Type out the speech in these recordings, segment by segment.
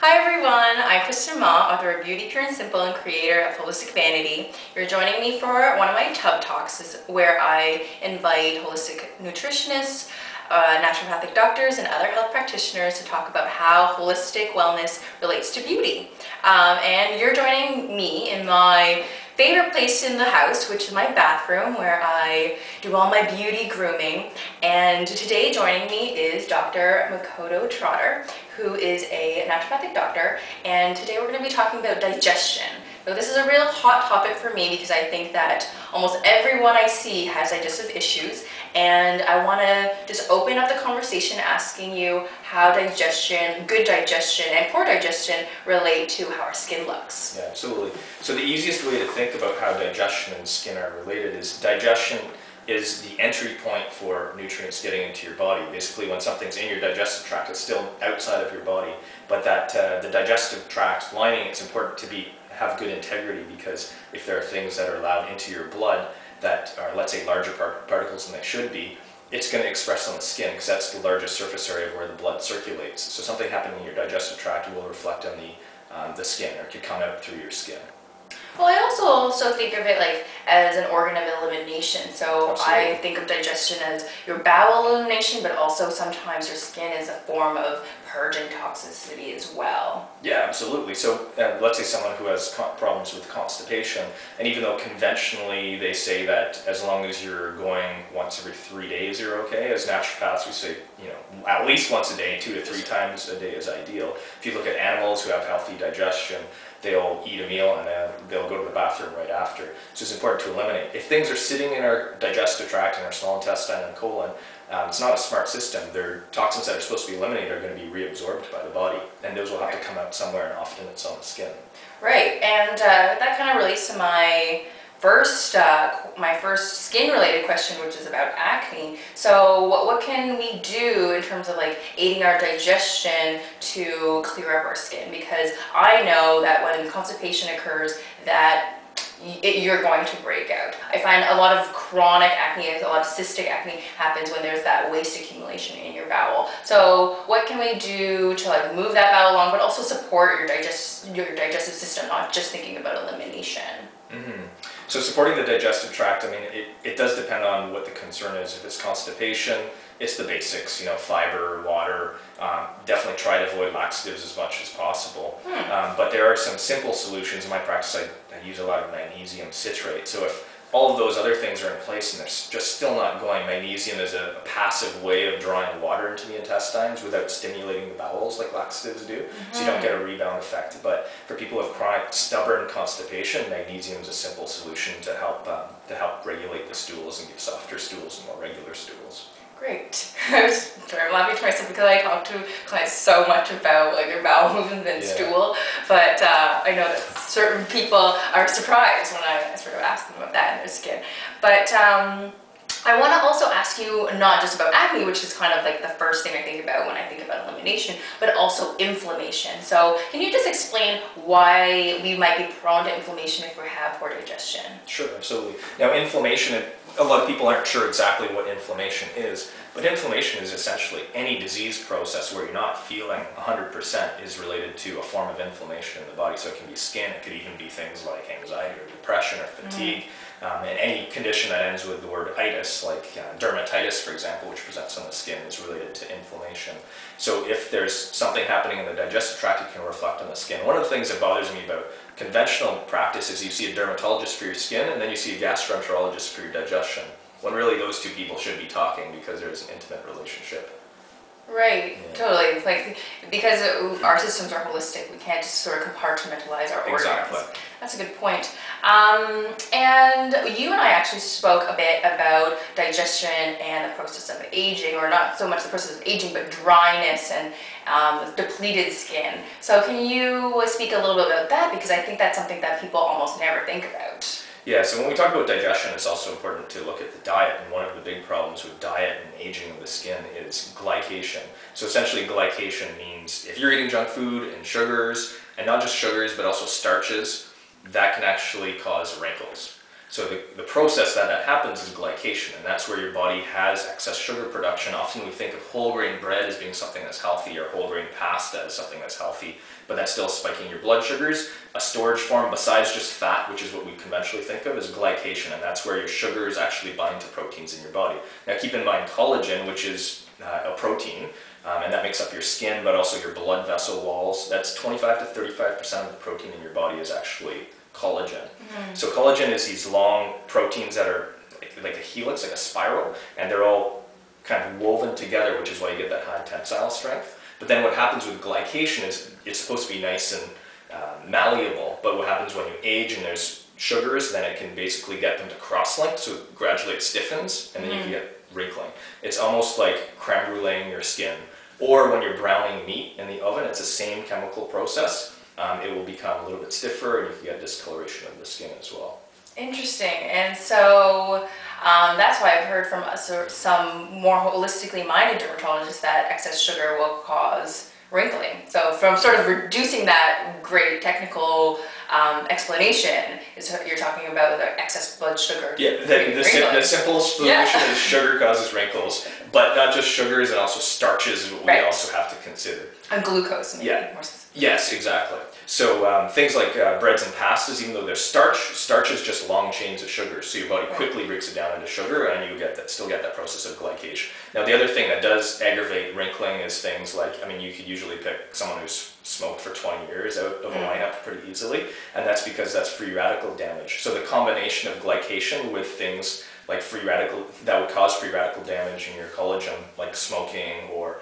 Hi everyone, I'm Kristen Ma, author of Beauty Pure and Simple and creator of Holistic Vanity. You're joining me for one of my Tub Talks where I invite holistic nutritionists, naturopathic doctors, and other health practitioners to talk about how holistic wellness relates to beauty. And you're joining me in my favorite place in the house, which is my bathroom, where I do all my beauty grooming. And today joining me is Dr. Makoto Trotter, who is a naturopathic doctor. And today we're going to be talking about digestion. So this is a real hot topic for me because I think that almost everyone I see has digestive issues. And I want to just open up the conversation asking you how digestion, good digestion, and poor digestion relate to how our skin looks. Yeah, absolutely. So the easiest way to think about how digestion and skin are related is digestion is the entry point for nutrients getting into your body. Basically, when something's in your digestive tract, it's still outside of your body, but that the digestive tract lining, it's important to have good integrity, because if there are things that are allowed into your blood that are, let's say, larger particles than they should be, it's going to express on the skin, because that's the largest surface area where the blood circulates. So something happening in your digestive tract will reflect on the skin, or it could come out through your skin. Well, I also think of it like as an organ of elimination. So Absolutely. I think of digestion as your bowel elimination, but also sometimes your skin is a form of purging toxicity as well. Yeah, absolutely. So let's say someone who has problems with constipation, and even though conventionally they say that as long as you're going once every 3 days, you're okay. As naturopaths, we say, at least once a day, 2 to 3 times a day is ideal. If you look at animals who have healthy digestion, they'll eat a meal and then they'll go to the bathroom right after. So it's important to eliminate. If things are sitting in our digestive tract, in our small intestine and colon, it's not a smart system. Their toxins that are supposed to be eliminated are going to be reabsorbed by the body, and those will have to come out somewhere, and often it's on the skin. Right, and that kind of relates to my first skin-related question, which is about acne. So what can we do in terms of like aiding our digestion to clear up our skin? Because I know that when constipation occurs, that you're going to break out. I find a lot of chronic acne, a lot of cystic acne happens when there's that waste accumulation in your bowel. So what can we do to like move that bowel along, but also support your digestive system, not just thinking about elimination? Mm-hmm. So supporting the digestive tract, I mean, it does depend on what the concern is. If it's constipation, it's the basics, fiber, water. Definitely try to avoid laxatives as much as possible. But there are some simple solutions. In my practice, I use a lot of magnesium citrate. So if all of those other things are in place and they're just still not going, magnesium is a passive way of drawing water into the intestines without stimulating the bowels like laxatives do. So you don't get a rebound effect. But for people with chronic stubborn constipation, magnesium is a simple solution to help regulate the stools and give softer stools and more regular stools. Great. I was laughing to myself because I talk to clients so much about like their bowel movement and stool, but I know that certain people are surprised when I sort of ask them about that in their skin. But I want to also ask you not just about acne, which is kind of like the first thing I think about when I think about elimination, but also inflammation. So can you just explain why we might be prone to inflammation if we have poor digestion? Sure, absolutely. Now, inflammation, a lot of people aren't sure exactly what inflammation is, but inflammation is essentially any disease process where you're not feeling 100% is related to a form of inflammation in the body. So it can be skin, it could even be things like anxiety or depression or fatigue. And any condition that ends with the word itis, like dermatitis, for example, which presents on the skin, is related to inflammation. So if there's something happening in the digestive tract, it can reflect on the skin. One of the things that bothers me about conventional practice is you see a dermatologist for your skin and then you see a gastroenterologist for your digestion, when really those two people should be talking because there's an intimate relationship. Right, totally. Like, because our systems are holistic, we can't just sort of compartmentalize our organs. Exactly. That's a good point. And you and I actually spoke a bit about digestion and the process of aging, or not so much the process of aging, but dryness and depleted skin. So can you speak a little bit about that? Because I think that's something that people almost never think about. Yeah, so when we talk about digestion, it's also important to look at the diet, and one of the big problems with diet and aging of the skin is glycation. So essentially glycation means if you're eating junk food and sugars, and not just sugars, but also starches, that can actually cause wrinkles. So the process that happens is glycation, and that's where your body has excess sugar production. Often we think of whole grain bread as being something that's healthy, or whole grain pasta as something that's healthy, but that's still spiking your blood sugars. A storage form besides just fat, which is what we conventionally think of, is glycation, and that's where your sugars actually bind to proteins in your body. Now keep in mind collagen, which is a protein, and that makes up your skin, but also your blood vessel walls. That's 25 to 35% of the protein in your body is actually collagen. So collagen is these long proteins that are like a helix, like a spiral, and they're all kind of woven together, which is why you get that high tensile strength. But then what happens with glycation is it's supposed to be nice and malleable, but what happens when you age and there's sugars, then it can basically get them to cross-link, so gradually it stiffens, and then you can get wrinkling. It's almost like creme bruleeing your skin. Or when you're browning meat in the oven, it's the same chemical process. It will become a little bit stiffer, and you can get discoloration of the skin as well. Interesting. And so that's why I've heard from some more holistically minded dermatologists that excess sugar will cause wrinkling. So from sort of reducing that great technical explanation, is you're talking about the excess blood sugar. Yeah, the simple solution is sugar causes wrinkles, but not just sugars, and also starches is what we also have to consider. And glucose, maybe more specific. Yes, exactly. So things like breads and pastas, even though they're starch is just long chains of sugar. So your body quickly breaks it down into sugar, and you still get that process of glycation. Now the other thing that does aggravate wrinkling is things like, I mean, you could usually pick someone who's smoked for 20 years out of a lineup pretty easily, and that's because that's free radical damage. So the combination of glycation with things like free radical, that would cause free radical damage in your collagen, like smoking or,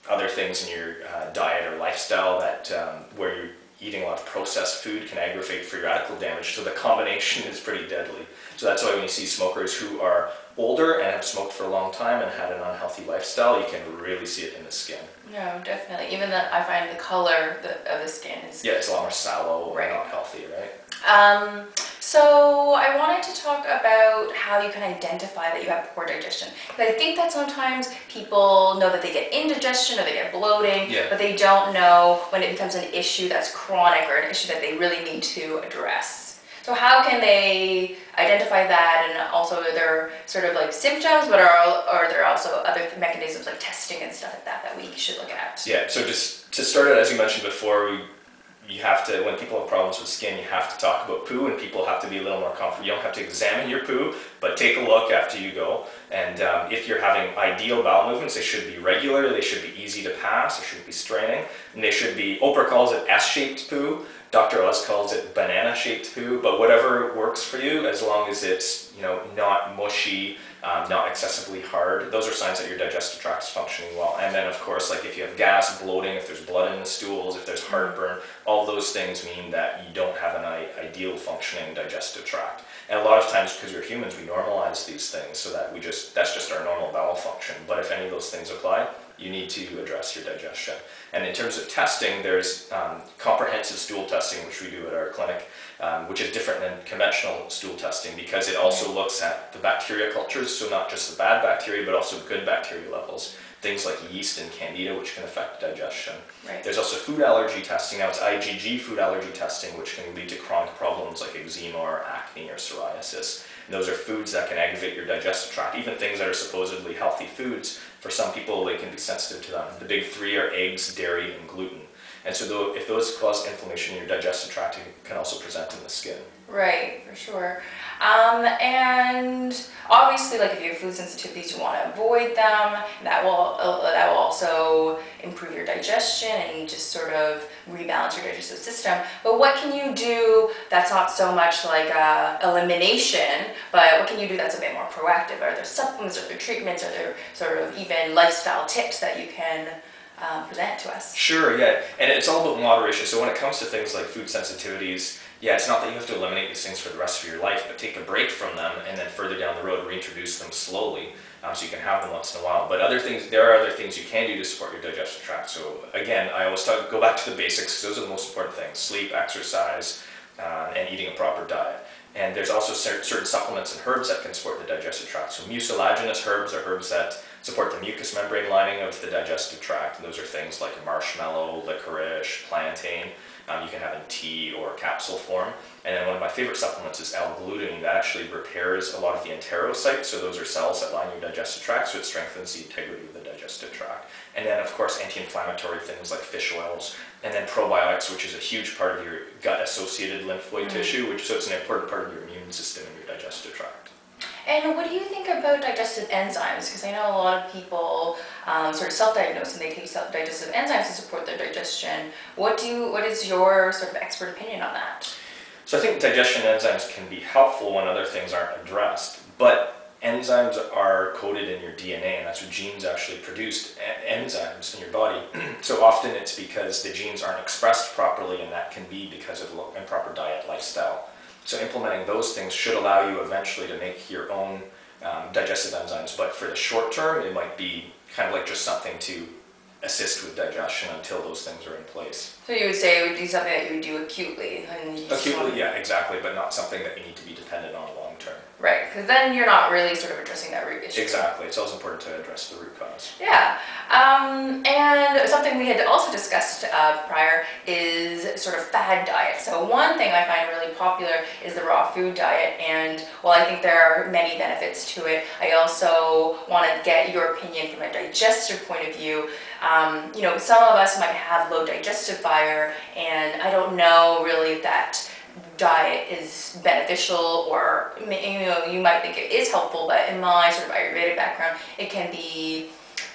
other things in your diet or lifestyle that where you're eating a lot of processed food can aggravate free radical damage. So the combination is pretty deadly. So that's why when you see smokers who are older and have smoked for a long time and had an unhealthy lifestyle, you can really see it in the skin. No, definitely. Even that, I find the color of the skin is... Yeah, it's a lot more sallow and not healthy, right? So I wanted to talk about how you can identify that you have poor digestion. Because I think that sometimes people know that they get indigestion or they get bloating, but they don't know when it becomes an issue that's chronic or an issue that they really need to address. So how can they identify that, and also are there sort of like symptoms, but are there also other mechanisms like testing and stuff like that that we should look at? Yeah, so just to start it, as you mentioned before, you have to, when people have problems with skin, you have to talk about poo, and people have to be a little more comfortable. You don't have to examine your poo, but take a look after you go. And if you're having ideal bowel movements, they should be regular, they should be easy to pass, there shouldn't be straining, and they should be, Oprah calls it S-shaped poo, Dr. Oz calls it banana-shaped poo, but whatever works for you, as long as it's not mushy, not excessively hard, those are signs that your digestive tract is functioning well. And then of course, like if you have gas, bloating, if there's blood in the stools, if there's heartburn, all those things mean that you don't have an ideal functioning digestive tract. And a lot of times, because we're humans, we normalize these things so that that's just our normal bowel function. But if any of those things apply, you need to address your digestion. And in terms of testing, there's comprehensive stool testing, which we do at our clinic, which is different than conventional stool testing because it also looks at the bacteria cultures, so not just the bad bacteria, but also good bacteria levels. Things like yeast and candida, which can affect digestion. There's also food allergy testing. Now it's IgG food allergy testing, which can lead to chronic problems like eczema or acne or psoriasis. And those are foods that can aggravate your digestive tract. Even things that are supposedly healthy foods, for some people they can be sensitive to them. The big three are eggs, dairy, and gluten. And so if those cause inflammation in your digestive tract, it can also present in the skin. Right, for sure. And obviously, like if you have food sensitivities, you want to avoid them. That will also improve your digestion and just sort of rebalance your digestive system. But what can you do that's not so much like elimination, but what can you do that's a bit more proactive? Are there supplements, are there treatments, are there sort of even lifestyle tips that you can present to us? Sure, yeah, and it's all about moderation. So when it comes to things like food sensitivities, yeah, it's not that you have to eliminate these things for the rest of your life, but take a break from them and then further down the road reintroduce them slowly, so you can have them once in a while. But there are other things you can do to support your digestive tract. So again, I always go back to the basics. Those are the most important things: sleep, exercise, and eating a proper diet. And there's also certain supplements and herbs that can support the digestive tract. So mucilaginous herbs are herbs that support the mucous membrane lining of the digestive tract. And those are things like marshmallow, licorice, plantain. You can have in tea or capsule form. And then one of my favorite supplements is L-glutamine. That actually repairs a lot of the enterocytes, so those are cells that line your digestive tract, so it strengthens the integrity of the digestive tract. And then, of course, anti-inflammatory things like fish oils, and then probiotics, which is a huge part of your gut-associated lymphoid tissue, so it's an important part of your immune system and your digestive tract. And what do you think about digestive enzymes? Because I know a lot of people sort of self-diagnose and they take digestive enzymes to support their digestion. What is your sort of expert opinion on that? So I think digestion enzymes can be helpful when other things aren't addressed, but enzymes are coded in your DNA, and that's what genes actually produced, enzymes in your body. So often it's because the genes aren't expressed properly, and that can be because of improper diet, lifestyle. So implementing those things should allow you eventually to make your own digestive enzymes, but for the short term, it might be kind of like just something to assist with digestion until those things are in place. So you would say it would be something that you would do acutely? Acutely, yeah, exactly, but not something that you need to be dependent on long term. Right, because then you're not really sort of addressing that root issue. Exactly, it's always important to address the root cause. Yeah, and something we had also discussed prior is sort of fad diet. So one thing I find really popular is the raw food diet, and while I think there are many benefits to it, I also want to get your opinion from a digestive point of view. You know, some of us might have low digestive fire, and I don't know really if that diet is beneficial, or you know, you might think it is helpful, but in my sort of Ayurvedic background, it can be,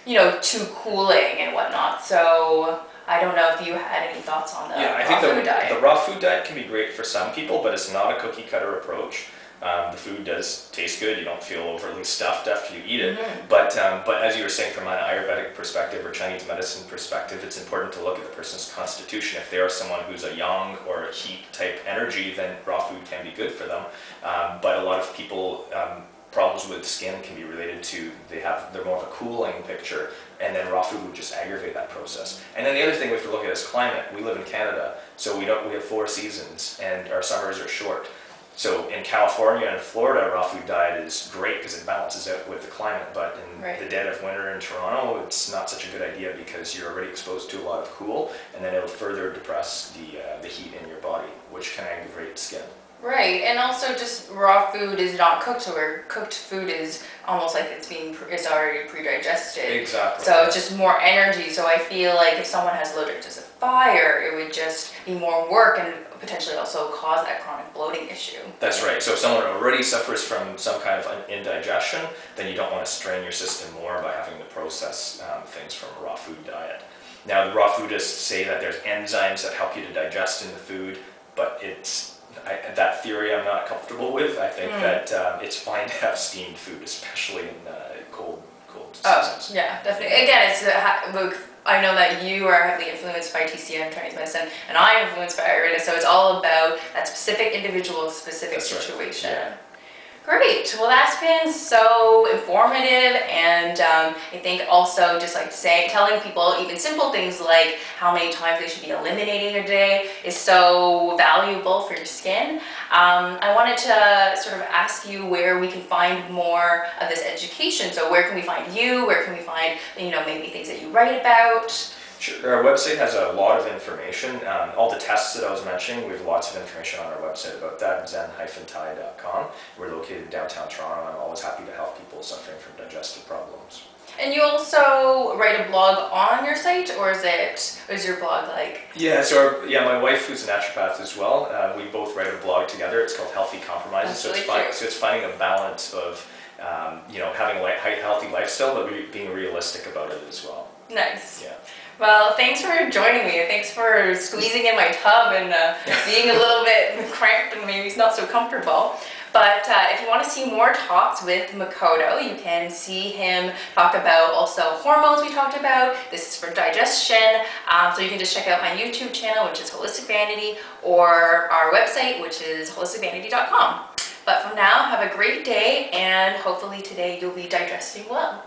you know, too cooling and whatnot. So I don't know if you had any thoughts on the food diet. The raw food diet can be great for some people, but it's not a cookie cutter approach. The food does taste good. You don't feel overly stuffed after you eat it. But as you were saying, from an Ayurvedic perspective or Chinese medicine perspective, it's important to look at the person's constitution. If they are someone who's a yang or a heat type energy, then raw food can be good for them. But a lot of people, problems with skin can be related to they're more of a cooling picture, and then raw food would just aggravate that process. And then the other thing we have to look at is climate. We live in Canada, so we have 4 seasons, and our summers are short. So in California and Florida, a raw food diet is great because it balances out with the climate, but in the dead of winter in Toronto, it's not such a good idea because you're already exposed to a lot of cool, and then it'll further depress the heat in your body, which can aggravate skin. Right, and also just raw food is not cooked, so where cooked food is almost like it's already pre-digested. Exactly. So it's just more energy. So I feel like if someone has low digestive fire, it would just be more work and potentially also cause that chronic bloating issue. That's right. So if someone already suffers from some kind of indigestion, then you don't want to strain your system more by having to process things from a raw food diet. Now, the raw foodists say that there's enzymes that help you to digest in the food, but that theory I'm not comfortable with. I think that it's fine to have steamed food, especially in cold seasons. Oh, yeah, definitely. Again, I know that you are heavily influenced by TCM, Chinese medicine, and I'm influenced by Ayurveda, so it's all about that specific individual, specific situation. Right. Yeah. Great. Well, that's been so informative, and I think also just like telling people even simple things like how many times they should be eliminating a day is so valuable for your skin. I wanted to sort of ask you where we can find more of this education. So where can we find you? Where can we find, you know, maybe things that you write about? Sure. Our website has a lot of information. All the tests that I was mentioning, we have lots of information on our website about that, zen-thai.com. We're located in downtown Toronto, and I'm always happy to help people suffering from digestive problems. And you also write a blog on your site, or is your blog like? Yeah, so my wife, who's a naturopath as well, we both write a blog together. It's called Healthy Compromises. That's really cute. So it's finding a balance of you know, having a healthy lifestyle, but being realistic about it as well. Nice. Yeah. Well, thanks for joining me. Thanks for squeezing in my tub and being a little bit cramped and maybe not so comfortable. But if you want to see more talks with Makoto, you can see him talk about also hormones we talked about. This is for digestion. So you can just check out my YouTube channel, which is Holistic Vanity, or our website, which is holisticvanity.com. But for now, have a great day, and hopefully today you'll be digesting well.